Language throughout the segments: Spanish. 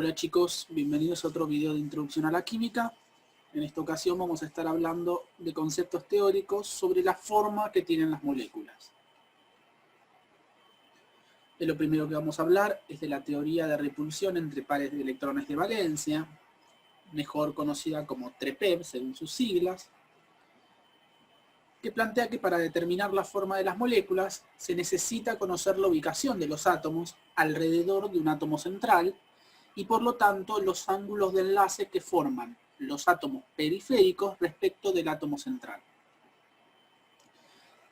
Hola chicos, bienvenidos a otro video de Introducción a la Química. En esta ocasión vamos a estar hablando de conceptos teóricos sobre la forma que tienen las moléculas. De lo primero que vamos a hablar es de la teoría de repulsión entre pares de electrones de valencia, mejor conocida como TREPEV según sus siglas, que plantea que para determinar la forma de las moléculas se necesita conocer la ubicación de los átomos alrededor de un átomo central y por lo tanto los ángulos de enlace que forman los átomos periféricos respecto del átomo central.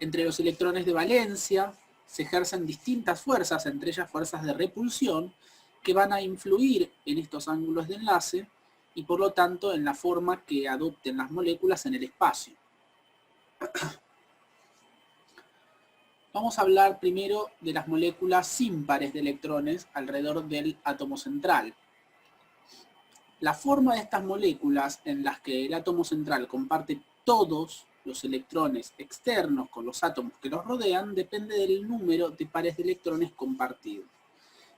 Entre los electrones de valencia se ejercen distintas fuerzas, entre ellas fuerzas de repulsión, que van a influir en estos ángulos de enlace y por lo tanto en la forma que adopten las moléculas en el espacio. Vamos a hablar primero de las moléculas ímpares de electrones alrededor del átomo central. La forma de estas moléculas en las que el átomo central comparte todos los electrones externos con los átomos que los rodean depende del número de pares de electrones compartidos.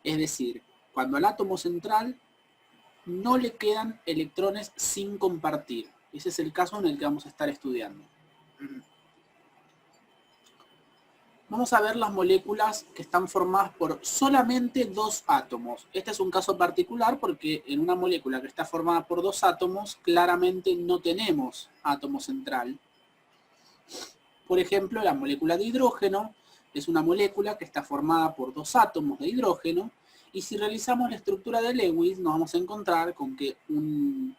Es decir, cuando al átomo central no le quedan electrones sin compartir. Ese es el caso en el que vamos a estar estudiando. Vamos a ver las moléculas que están formadas por solamente dos átomos. Este es un caso particular porque en una molécula que está formada por dos átomos, claramente no tenemos átomo central. Por ejemplo, la molécula de hidrógeno es una molécula que está formada por dos átomos de hidrógeno, y si realizamos la estructura de Lewis nos vamos a encontrar con que un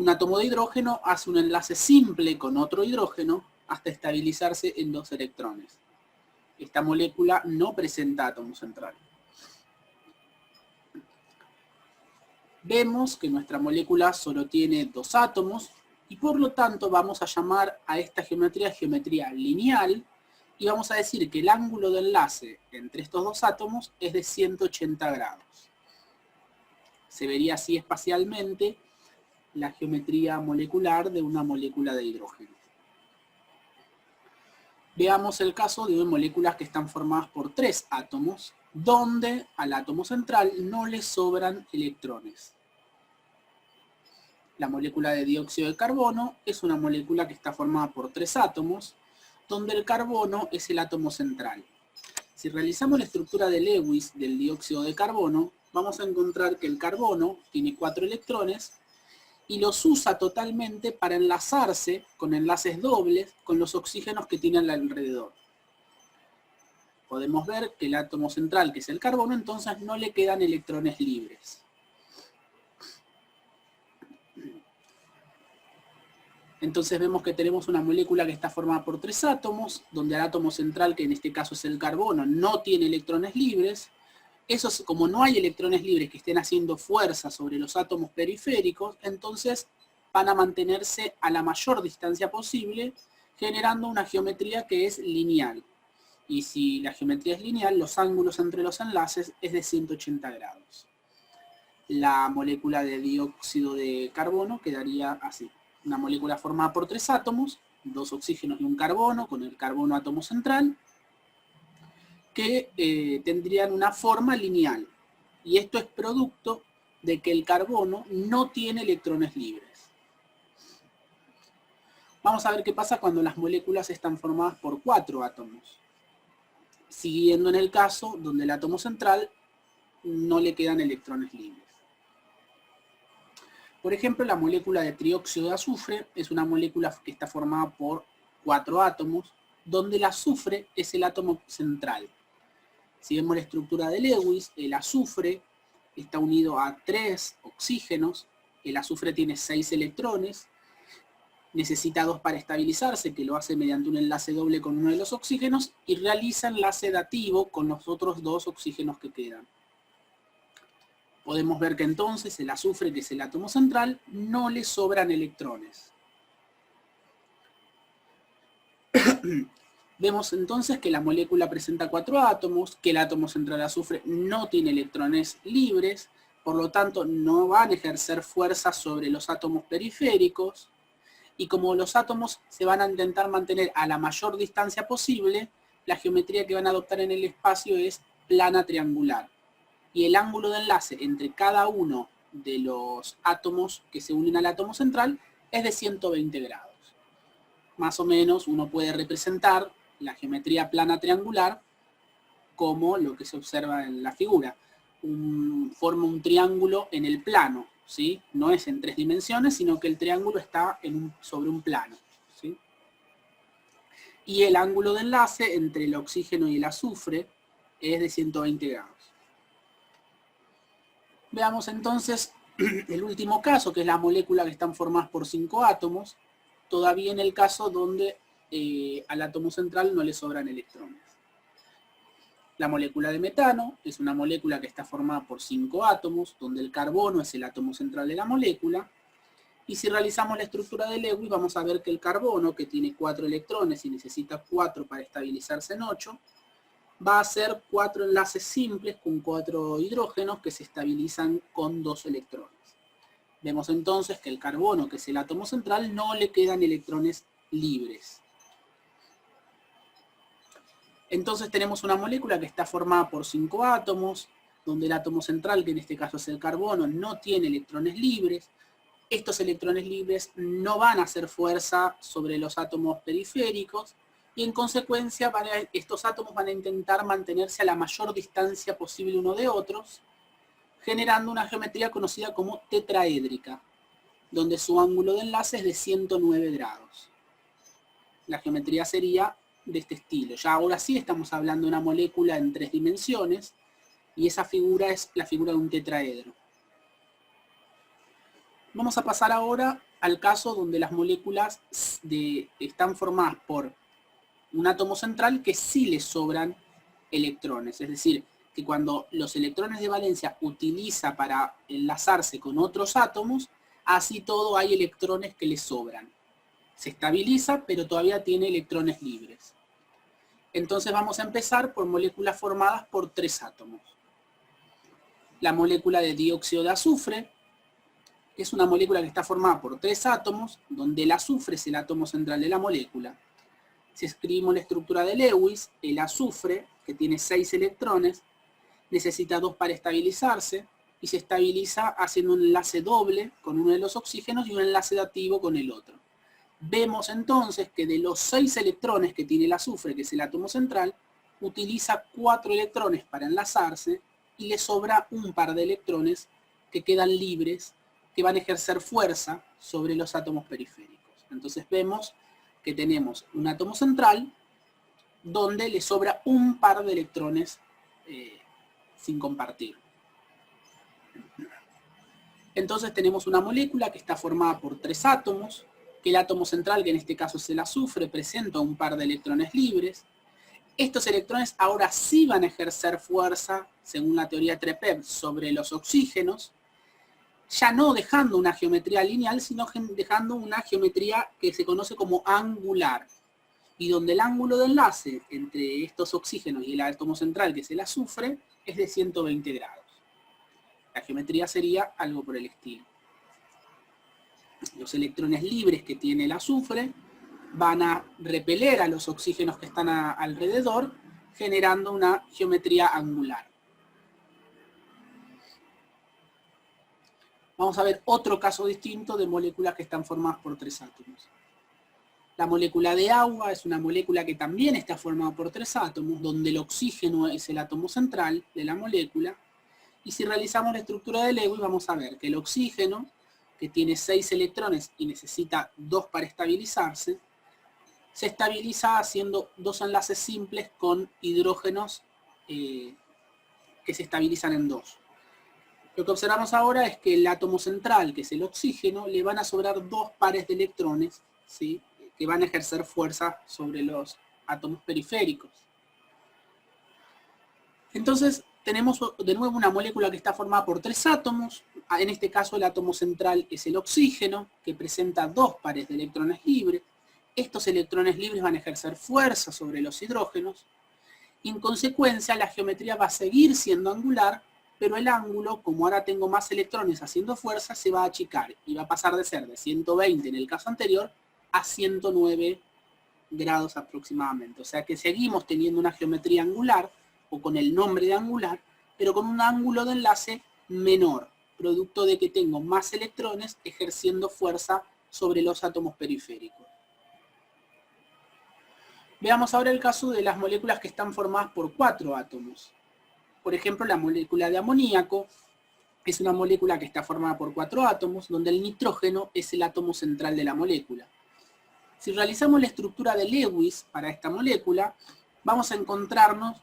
átomo de hidrógeno hace un enlace simple con otro hidrógeno hasta estabilizarse en dos electrones. Esta molécula no presenta átomo central. Vemos que nuestra molécula solo tiene dos átomos y por lo tanto vamos a llamar a esta geometría lineal y vamos a decir que el ángulo de enlace entre estos dos átomos es de 180 grados. Se vería así espacialmente la geometría molecular de una molécula de hidrógeno. Veamos el caso de moléculas que están formadas por tres átomos, donde al átomo central no le sobran electrones. La molécula de dióxido de carbono es una molécula que está formada por tres átomos, donde el carbono es el átomo central. Si realizamos la estructura de Lewis del dióxido de carbono, vamos a encontrar que el carbono tiene 4 electrones, y los usa totalmente para enlazarse con enlaces dobles con los oxígenos que tiene alrededor. Podemos ver que el átomo central, que es el carbono, entonces no le quedan electrones libres. Entonces vemos que tenemos una molécula que está formada por tres átomos, donde el átomo central, que en este caso es el carbono, no tiene electrones libres. Esos, como no hay electrones libres que estén haciendo fuerza sobre los átomos periféricos, entonces van a mantenerse a la mayor distancia posible, generando una geometría que es lineal. Y si la geometría es lineal, los ángulos entre los enlaces es de 180 grados. La molécula de dióxido de carbono quedaría así. Una molécula formada por tres átomos, dos oxígenos y un carbono, con el carbono átomo central, que tendrían una forma lineal. Y esto es producto de que el carbono no tiene electrones libres. Vamos a ver qué pasa cuando las moléculas están formadas por cuatro átomos. Siguiendo en el caso donde el átomo central no le quedan electrones libres. Por ejemplo, la molécula de trióxido de azufre es una molécula que está formada por cuatro átomos, donde el azufre es el átomo central. Si vemos la estructura de Lewis, el azufre está unido a 3 oxígenos, el azufre tiene 6 electrones, necesita 2 para estabilizarse, que lo hace mediante un enlace doble con uno de los oxígenos, y realiza enlace dativo con los otros 2 oxígenos que quedan. Podemos ver que entonces el azufre, que es el átomo central, no le sobran electrones. Vemos entonces que la molécula presenta 4 átomos, que el átomo central de azufre no tiene electrones libres, por lo tanto no van a ejercer fuerza sobre los átomos periféricos, y como los átomos se van a intentar mantener a la mayor distancia posible, la geometría que van a adoptar en el espacio es plana triangular. y el ángulo de enlace entre cada uno de los átomos que se unen al átomo central es de 120 grados. Más o menos uno puede representar la geometría plana triangular como lo que se observa en la figura. Forma un triángulo en el plano, ¿sí? No es en 3 dimensiones, sino que el triángulo está sobre un plano, ¿sí? Y el ángulo de enlace entre el oxígeno y el azufre es de 120 grados. Veamos entonces el último caso, que es la molécula que están formadas por 5 átomos, todavía en el caso donde al átomo central no le sobran electrones. La molécula de metano es una molécula que está formada por 5 átomos, donde el carbono es el átomo central de la molécula, y si realizamos la estructura de Lewis vamos a ver que el carbono, que tiene 4 electrones y necesita 4 para estabilizarse en 8, va a hacer 4 enlaces simples con 4 hidrógenos que se estabilizan con 2 electrones. Vemos entonces que el carbono, que es el átomo central, no le quedan electrones libres. Entonces tenemos una molécula que está formada por 5 átomos, donde el átomo central, que en este caso es el carbono, no tiene electrones libres. Estos electrones libres no van a hacer fuerza sobre los átomos periféricos, y en consecuencia estos átomos van a intentar mantenerse a la mayor distancia posible uno de otros, generando una geometría conocida como tetraédrica, donde su ángulo de enlace es de 109 grados. La geometría sería de este estilo. Ya ahora sí estamos hablando de una molécula en 3 dimensiones, y esa figura es la figura de un tetraedro. Vamos a pasar ahora al caso donde las moléculas están formadas por un átomo central que sí le sobran electrones. Es decir, que cuando los electrones de valencia utiliza para enlazarse con otros átomos, así todo hay electrones que le sobran. Se estabiliza, pero todavía tiene electrones libres. Entonces vamos a empezar por moléculas formadas por 3 átomos. La molécula de dióxido de azufre es una molécula que está formada por 3 átomos, donde el azufre es el átomo central de la molécula. Si escribimos la estructura de Lewis, el azufre, que tiene 6 electrones, necesita 2 para estabilizarse, y se estabiliza haciendo un enlace doble con uno de los oxígenos y un enlace dativo con el otro. Vemos entonces que de los 6 electrones que tiene el azufre, que es el átomo central, utiliza 4 electrones para enlazarse y le sobra un par de electrones que quedan libres, que van a ejercer fuerza sobre los átomos periféricos. Entonces vemos que tenemos un átomo central donde le sobra un par de electrones sin compartir. Entonces tenemos una molécula que está formada por 3 átomos, que el átomo central, que en este caso es el azufre, presenta un par de electrones libres. Estos electrones ahora sí van a ejercer fuerza, según la teoría Trepev, sobre los oxígenos, ya no dejando una geometría lineal, sino dejando una geometría que se conoce como angular, y donde el ángulo de enlace entre estos oxígenos y el átomo central, que es el azufre, es de 120 grados. La geometría sería algo por el estilo. Los electrones libres que tiene el azufre van a repeler a los oxígenos que están alrededor, generando una geometría angular. Vamos a ver otro caso distinto de moléculas que están formadas por 3 átomos. La molécula de agua es una molécula que también está formada por 3 átomos, donde el oxígeno es el átomo central de la molécula. Y si realizamos la estructura de Lewis, vamos a ver que el oxígeno, que tiene 6 electrones y necesita 2 para estabilizarse, se estabiliza haciendo 2 enlaces simples con hidrógenos que se estabilizan en 2. Lo que observamos ahora es que el átomo central, que es el oxígeno, le van a sobrar 2 pares de electrones, ¿sí?, que van a ejercer fuerza sobre los átomos periféricos. Entonces, tenemos de nuevo una molécula que está formada por 3 átomos. En este caso, el átomo central es el oxígeno, que presenta 2 pares de electrones libres. Estos electrones libres van a ejercer fuerza sobre los hidrógenos. Y en consecuencia, la geometría va a seguir siendo angular, pero el ángulo, como ahora tengo más electrones haciendo fuerza, se va a achicar y va a pasar de ser de 120 en el caso anterior a 109 grados aproximadamente. O sea que seguimos teniendo una geometría angular, o con el nombre de angular, pero con un ángulo de enlace menor, producto de que tengo más electrones ejerciendo fuerza sobre los átomos periféricos. Veamos ahora el caso de las moléculas que están formadas por 4 átomos. Por ejemplo, la molécula de amoníaco es una molécula que está formada por 4 átomos, donde el nitrógeno es el átomo central de la molécula. Si realizamos la estructura de Lewis para esta molécula, vamos a encontrarnos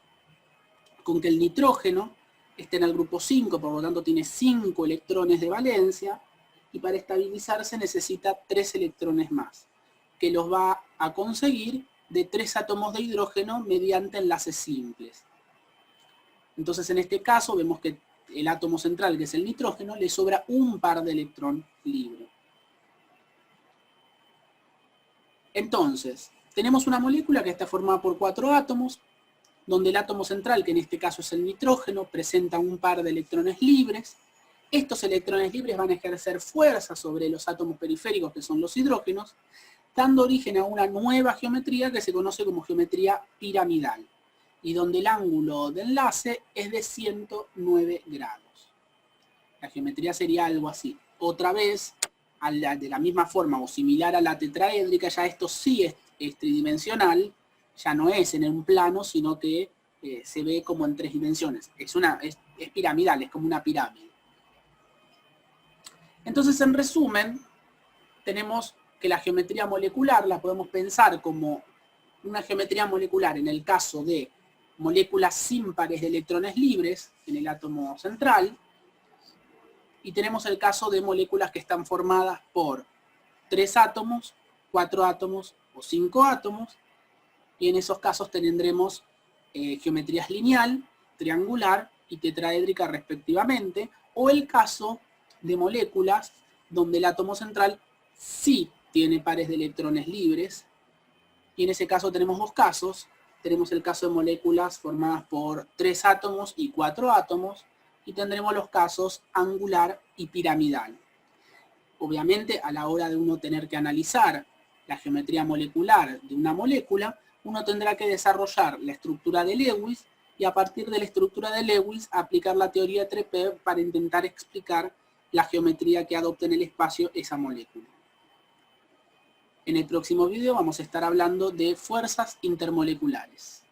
con que el nitrógeno está en el grupo 5, por lo tanto tiene 5 electrones de valencia, y para estabilizarse necesita 3 electrones más, que los va a conseguir de 3 átomos de hidrógeno mediante enlaces simples. Entonces en este caso vemos que el átomo central, que es el nitrógeno, le sobra un par de electrón libre. Entonces, tenemos una molécula que está formada por 4 átomos, donde el átomo central, que en este caso es el nitrógeno, presenta un par de electrones libres. Estos electrones libres van a ejercer fuerza sobre los átomos periféricos, que son los hidrógenos, dando origen a una nueva geometría que se conoce como geometría piramidal, y donde el ángulo de enlace es de 109 grados. La geometría sería algo así. Otra vez, de la misma forma o similar a la tetraédrica, ya esto sí es tridimensional, ya no es en un plano, sino que se ve como en 3 dimensiones. Es piramidal, es como una pirámide. Entonces, en resumen, tenemos que la geometría molecular la podemos pensar como una geometría molecular en el caso de moléculas ímpares de electrones libres en el átomo central, y tenemos el caso de moléculas que están formadas por 3 átomos, 4 átomos o 5 átomos, y en esos casos tendremos geometrías lineal, triangular y tetraédrica respectivamente, o el caso de moléculas donde el átomo central sí tiene pares de electrones libres, y en ese caso tenemos 2 casos. Tenemos el caso de moléculas formadas por 3 átomos y 4 átomos, y tendremos los casos angular y piramidal. Obviamente, a la hora de uno tener que analizar la geometría molecular de una molécula, uno tendrá que desarrollar la estructura de Lewis, y a partir de la estructura de Lewis aplicar la teoría de Trepe para intentar explicar la geometría que adopta en el espacio esa molécula. En el próximo video vamos a estar hablando de fuerzas intermoleculares.